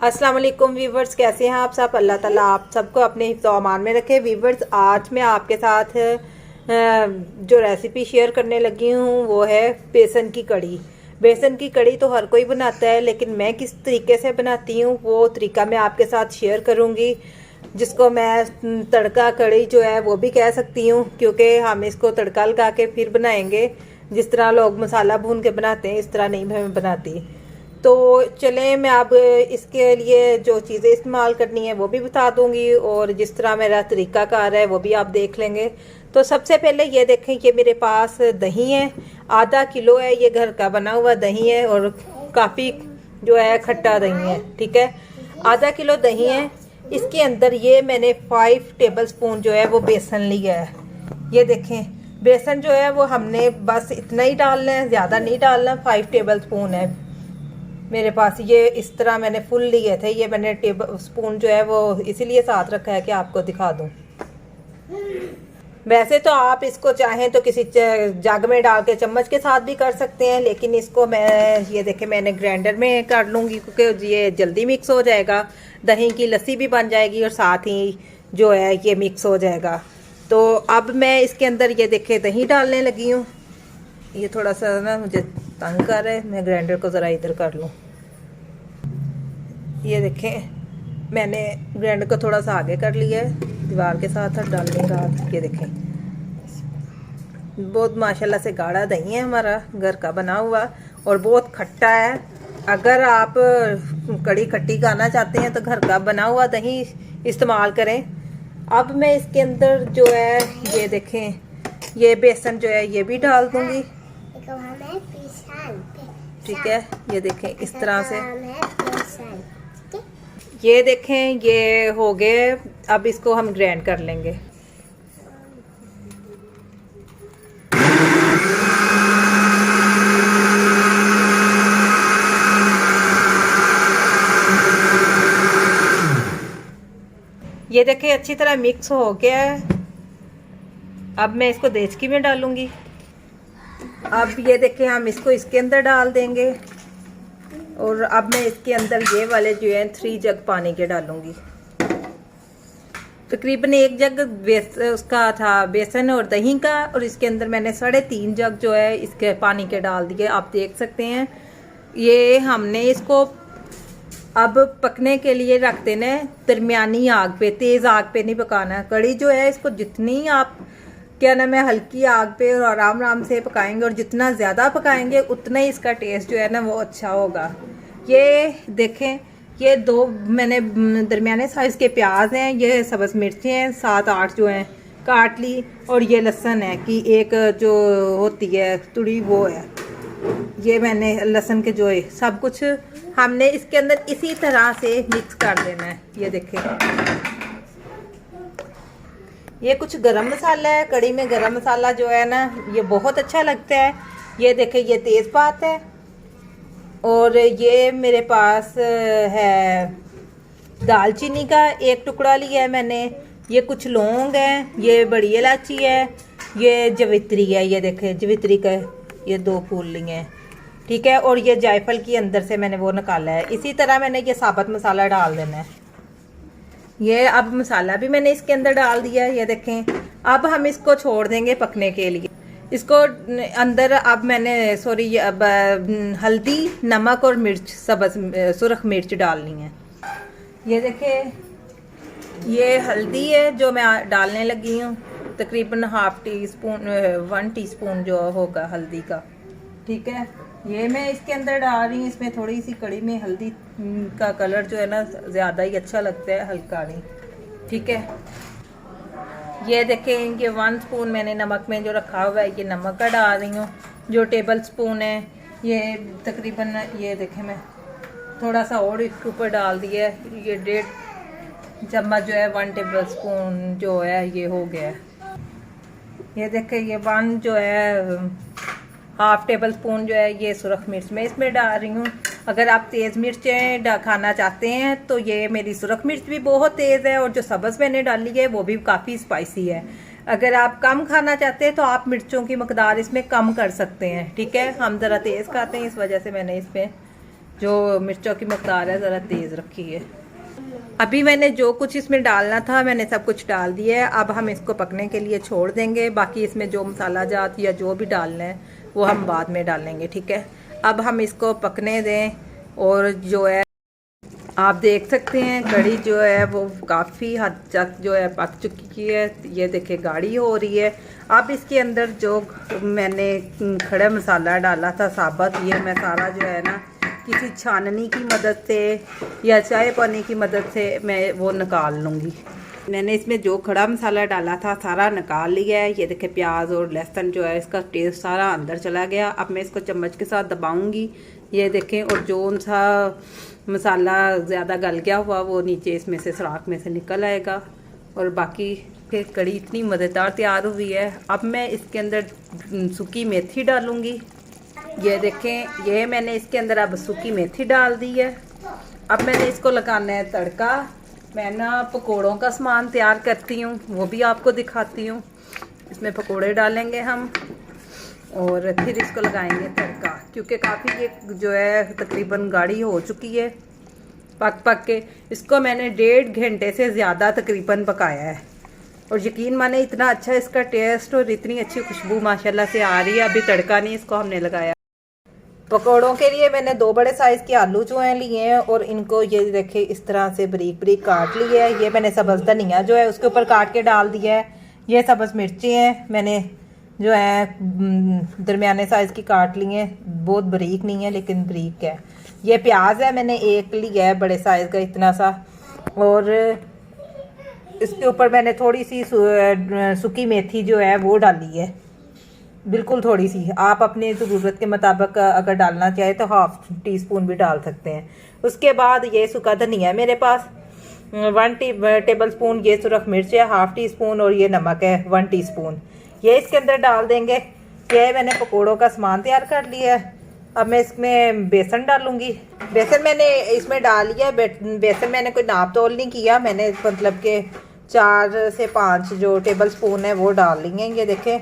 अस्सलाम वालेकुम वीवर्स, कैसे हैं आप सब। अल्लाह ताला आप सबको अपने हिफ्ज़ व अमान में रखे। वीवर्स, आज मैं आपके साथ जो रेसिपी शेयर करने लगी हूँ वो है बेसन की कड़ी। बेसन की कड़ी तो हर कोई बनाता है, लेकिन मैं किस तरीके से बनाती हूँ वो तरीका मैं आपके साथ शेयर करूँगी, जिसको मैं तड़का कड़ी जो है वो भी कह सकती हूँ, क्योंकि हम इसको तड़का लगा के फिर बनाएंगे। जिस तरह लोग मसाला भून के बनाते हैं इस तरह नहीं मैं बनाती। तो चलें, मैं अब इसके लिए जो चीज़ें इस्तेमाल करनी है वो भी बता दूंगी, और जिस तरह मेरा तरीक़ाकार है वो भी आप देख लेंगे। तो सबसे पहले ये देखें कि मेरे पास दही है, आधा किलो है। ये घर का बना हुआ दही है और काफ़ी जो है खट्टा दही है, ठीक है। आधा किलो दही है। इसके अंदर ये मैंने 5 टेबल स्पून जो है वो बेसन लिया है। ये देखें, बेसन जो है वो हमने बस इतना ही डालना है, ज़्यादा नहीं डालना। 5 टेबल स्पून है मेरे पास। ये इस तरह मैंने फुल लिए थे। ये मैंने टेबल स्पून जो है वो इसीलिए साथ रखा है कि आपको दिखा दूं। वैसे तो आप इसको चाहें तो किसी जग में डाल के चम्मच के साथ भी कर सकते हैं, लेकिन इसको मैं ये देखें मैंने ग्राइंडर में कर लूँगी, क्योंकि ये जल्दी मिक्स हो जाएगा। दही की लस्सी भी बन जाएगी और साथ ही जो है ये मिक्स हो जाएगा। तो अब मैं इसके अंदर ये देखे दही डालने लगी हूँ। ये थोड़ा सा ना मुझे तंग कर रहा है, मैं ग्राइंडर को ज़रा इधर कर लूँ। ये देखें मैंने ग्राइंडर को थोड़ा सा आगे कर लिया है, दीवार के साथ डालने का। ये देखें बहुत माशाल्लाह से गाढ़ा दही है हमारा घर का बना हुआ, और बहुत खट्टा है। अगर आप कड़ी खट्टी खाना चाहते हैं तो घर का बना हुआ दही इस्तेमाल करें। अब मैं इसके अंदर जो है ये देखें ये बेसन जो है ये भी डाल दूंगी, ठीक है। ये देखें इस तरह से, ये देखें ये हो गए। अब इसको हम ग्राइंड कर लेंगे। ये देखें अच्छी तरह मिक्स हो गया है। अब मैं इसको देचकी में डालूंगी। अब ये देखें हम इसको इसके अंदर डाल देंगे, और अब मैं इसके अंदर ये वाले जो है 3 जग पानी के डालूंगी। तकरीबन 1 जग उसका था बेसन और दही का, और इसके अंदर मैंने 3.5 जग जो है इसके पानी के डाल दिए। आप देख सकते हैं ये हमने इसको अब पकने के लिए रख देना है दरमियानी आग पे, तेज़ आग पे नहीं पकाना। कड़ी जो है इसको जितनी आप क्या नाम है हल्की आग पे और आराम आराम से पकाएंगे, और जितना ज़्यादा पकाएंगे उतना ही इसका टेस्ट जो है ना वो अच्छा होगा। ये देखें ये 2 मैंने दरमियाने साइज़ के प्याज हैं, ये सब्ज़ मिर्चें हैं 7-8 जो हैं काट ली, और ये लहसुन है कि एक जो होती है तुड़ी वो है। ये मैंने लहसुन के जो है सब कुछ हमने इसके अंदर इसी तरह से मिक्स कर देना है। ये देखें ये कुछ गरम मसाला है। कड़ी में गरम मसाला जो है ना ये बहुत अच्छा लगता है। ये देखें ये तेज़पात है, और ये मेरे पास है दालचीनी का 1 टुकड़ा लिया है मैंने। ये कुछ लौंग है, ये बड़ी इलायची है, ये जवित्री है। ये देखें जवित्री का ये 2 फूल लिए हैं, ठीक है। और ये जायफल की अंदर से मैंने वो निकाला है। इसी तरह मैंने ये साबुत मसाला डाल देना है। ये अब मसाला भी मैंने इसके अंदर डाल दिया है। ये देखें अब हम इसको छोड़ देंगे पकने के लिए। इसको अंदर अब मैंने अब हल्दी, नमक और मिर्च, सुरख मिर्च डालनी है। ये देखें ये हल्दी है जो मैं डालने लगी हूँ, तकरीबन 1/2 टीस्पून 1 टीस्पून जो होगा हल्दी का, ठीक है। ये मैं इसके अंदर डाल रही हूँ। इसमें थोड़ी सी कड़ी में हल्दी का कलर जो है ना ज़्यादा ही अच्छा लगता है, हल्का नहीं, ठीक है। ये देखें कि 1 स्पून मैंने नमक में जो रखा हुआ है ये नमक का डाल रही हूँ। जो टेबल स्पून है ये तकरीबन ये देखें मैं थोड़ा सा और इसके ऊपर डाल दिया है। ये 1.5 चम्मच जो है 1 टेबल स्पून जो है ये हो गया है। ये देखें ये 1 जो है 1/2 टेबल स्पून जो है ये सुरख मिर्च मैं इसमें डाल रही हूँ। अगर आप तेज़ मिर्चें खाना चाहते हैं तो ये मेरी सुरख मिर्च भी बहुत तेज़ है, और जो सब्ज़ मैंने डाली है वो भी काफ़ी स्पाइसी है। अगर आप कम खाना चाहते हैं तो आप मिर्चों की मकदार इसमें कम कर सकते हैं, ठीक है। हम ज़रा तेज़ खाते हैं इस वजह से मैंने इसमें जो मिर्चों की मकदार है ज़रा तेज़ रखी है। अभी मैंने जो कुछ इसमें डालना था मैंने सब कुछ डाल दिया है। अब हम इसको पकने के लिए छोड़ देंगे। बाकी इसमें जो मसाला जात या जो भी डालना है वो हम बाद में डालेंगे, ठीक है। अब हम इसको पकने दें। और जो है आप देख सकते हैं कढ़ी जो है वो काफ़ी हद तक जो है पक चुकी है। ये देखिए गाढ़ी हो रही है। अब इसके अंदर जो मैंने खड़ा मसाला डाला था साबुत, ये मैं सारा जो है ना किसी छाननी की मदद से या चाय पानी की मदद से मैं वो निकाल लूँगी। मैंने इसमें जो खड़ा मसाला डाला था सारा निकाल लिया है। ये देखिए प्याज और लहसुन जो है इसका टेस्ट सारा अंदर चला गया। अब मैं इसको चम्मच के साथ दबाऊंगी, ये देखें। और जो सा मसाला ज़्यादा गल गया हुआ वो नीचे इसमें से सुराख में से निकल आएगा। और बाकी फिर कढ़ी इतनी मज़ेदार तैयार हुई है। अब मैं इसके अंदर सूखी मेथी डालूँगी। ये देखें, ये मैंने इसके अंदर अब सूखी मेथी डाल दी है। अब मैंने इसको लगाना है तड़का। मैं ना पकोड़ों का सामान तैयार करती हूँ, वो भी आपको दिखाती हूँ। इसमें पकोड़े डालेंगे हम और फिर इसको लगाएंगे तड़का, क्योंकि काफ़ी ये जो है तकरीबन गाढ़ी हो चुकी है पक पक के। इसको मैंने 1.5 घंटे से ज़्यादा तकरीबन पकाया है। और यकीन माने इतना अच्छा इसका टेस्ट और इतनी अच्छी खुशबू माशाल्लाह से आ रही है। अभी तड़का नहीं इसको हमने लगाया। पकौड़ों के लिए मैंने 2 बड़े साइज़ के आलू जो हैं लिए हैं और इनको ये देखे इस तरह से बारीक बारीक काट लिया है। ये मैंने सब्ज़ धनिया जो है उसके ऊपर काट के डाल दिया है। ये सब्ज़ मिर्चें हैं मैंने जो है दरमियाने साइज़ की काट ली हैं, बहुत बारीक नहीं है लेकिन बारीक है। ये प्याज है मैंने एक लिया है बड़े साइज़ का इतना सा। और इसके ऊपर मैंने थोड़ी सी सूखी मेथी जो है वो डाली है, बिल्कुल थोड़ी सी। आप अपने ज़रूरत के मुताबिक अगर डालना चाहे तो 1/2 टीस्पून भी डाल सकते हैं। उसके बाद ये सूखा धनिया है मेरे पास 1 टेबल स्पून, ये सुरख मिर्च है 1/2 टीस्पून और ये नमक है 1 टीस्पून। ये इसके अंदर डाल देंगे। ये मैंने पकोड़ों का सामान तैयार कर लिया है। अब मैं इसमें बेसन डालूंगी। बेसन मैंने इसमें डाल लिया है। बेसन मैंने कोई नाप तोल नहीं किया, मैंने मतलब के 4 से 5 जो टेबल स्पून है वो डाल लिए। ये देखें,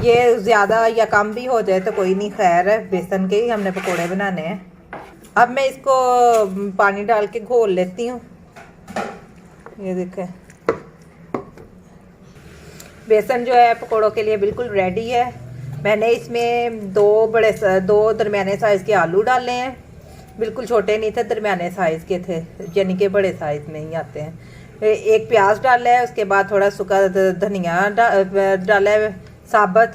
ये ज़्यादा या कम भी हो जाए तो कोई नहीं, खैर है, बेसन के ही हमने पकोड़े बनाने हैं। अब मैं इसको पानी डाल के घोल लेती हूँ। ये देखें बेसन जो है पकोड़ों के लिए बिल्कुल रेडी है। मैंने इसमें 2 दरमियाने साइज़ के आलू डाले हैं, बिल्कुल छोटे नहीं थे, दरमियाने साइज़ के थे, यानी कि बड़े साइज़ में ही आते हैं। एक प्याज डाला है, उसके बाद थोड़ा सूखा धनिया डाला है साबुत,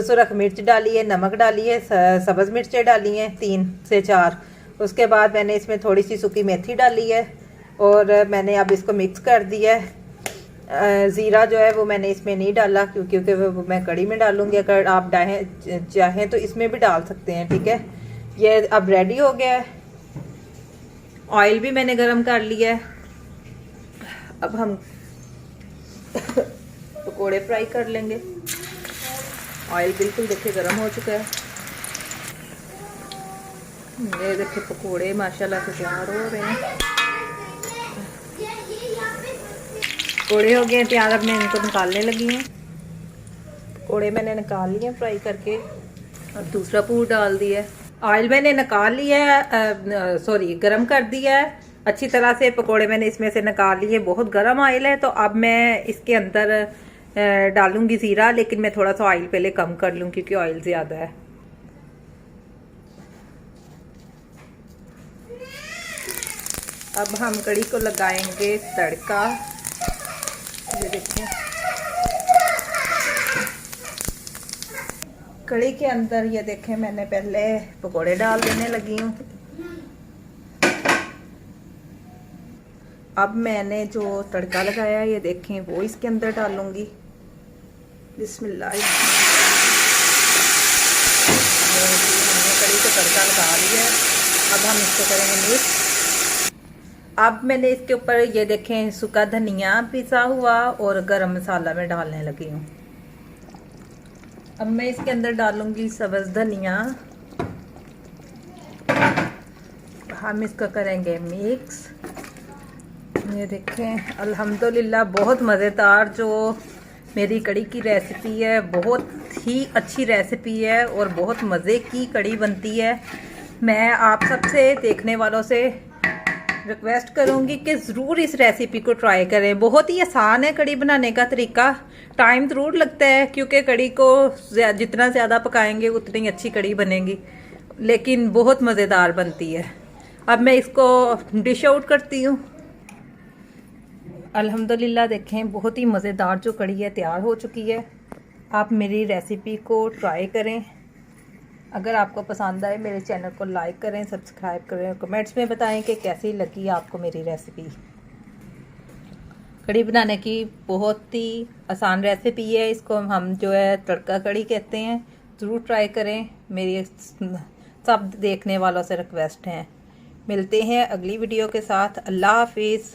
सुरख मिर्च डाली है, नमक डाली है, सब्ज़ मिर्चें डाली हैं 3 से 4। उसके बाद मैंने इसमें थोड़ी सी सूखी मेथी डाली है और मैंने अब इसको मिक्स कर दिया है। ज़ीरा जो है वो मैंने इसमें नहीं डाला क्योंकि वो मैं कढ़ी में डालूंगी। अगर आप चाहें तो इसमें भी डाल सकते हैं, ठीक है। ये अब रेडी हो गया है। ऑयल भी मैंने गरम कर लिया है। अब हम पकोड़े फ्राई कर लेंगे। ऑयल बिल्कुल देखिए गरम हो चुका है। ये देखिए पकोड़े माशाल्लाह से तैयार हो रहे हैं। पकोड़े हो गए तैयार, अब मैं इनको निकालने लगी हूँ। पकोड़े मैंने निकाल लिए फ्राई करके और दूसरा पूर डाल दिया है। ऑयल मैंने निकाल लिया है, सॉरी गरम कर दिया है अच्छी तरह से। पकोड़े मैंने इसमें से निकाल लिए, बहुत गरम ऑयल है। तो अब मैं इसके अंदर डालूंगी ज़ीरा, लेकिन मैं थोड़ा सा ऑयल पहले कम कर लूँ क्योंकि ऑयल ज़्यादा है। अब हम कढ़ी को लगाएंगे तड़का। ये देखिए कढ़ी के अंदर ये देखें मैंने पहले पकोड़े डाल देने लगी हूँ। अब मैंने जो तड़का लगाया ये देखें वो इसके अंदर डालूंगी। बिस्मिल्लाह। हमने कढ़ी को तड़का लगा लिया है। अब हम इसको करेंगे मिक्स। अब मैंने इसके ऊपर ये देखें सूखा धनिया पिसा हुआ और गरम मसाला में डालने लगी हूँ। अब मैं इसके अंदर डालूंगी सब्ज़ धनिया। हम इसको करेंगे मिक्स। ये देखें अल्हम्दुलिल्लाह बहुत मज़ेदार जो मेरी कढ़ी की रेसिपी है, बहुत ही अच्छी रेसिपी है और बहुत मज़े की कढ़ी बनती है। मैं आप सबसे देखने वालों से रिक्वेस्ट करूंगी कि ज़रूर इस रेसिपी को ट्राई करें। बहुत ही आसान है कड़ी बनाने का तरीका। टाइम ज़रूर लगता है क्योंकि कड़ी को जितना ज़्यादा पकाएंगे उतनी अच्छी कड़ी बनेगी, लेकिन बहुत मज़ेदार बनती है। अब मैं इसको डिश आउट करती हूँ। अल्हम्दुलिल्लाह देखें बहुत ही मज़ेदार जो कड़ी है तैयार हो चुकी है। आप मेरी रेसिपी को ट्राई करें। अगर आपको पसंद आए मेरे चैनल को लाइक करें, सब्सक्राइब करें, कमेंट्स में बताएं कि कैसी लगी आपको मेरी रेसिपी। कड़ी बनाने की बहुत ही आसान रेसिपी है। इसको हम जो है तड़का कड़ी कहते हैं। ज़रूर ट्राई करें। मेरी सब देखने वालों से रिक्वेस्ट है। मिलते हैं अगली वीडियो के साथ। अल्लाह हाफिज़।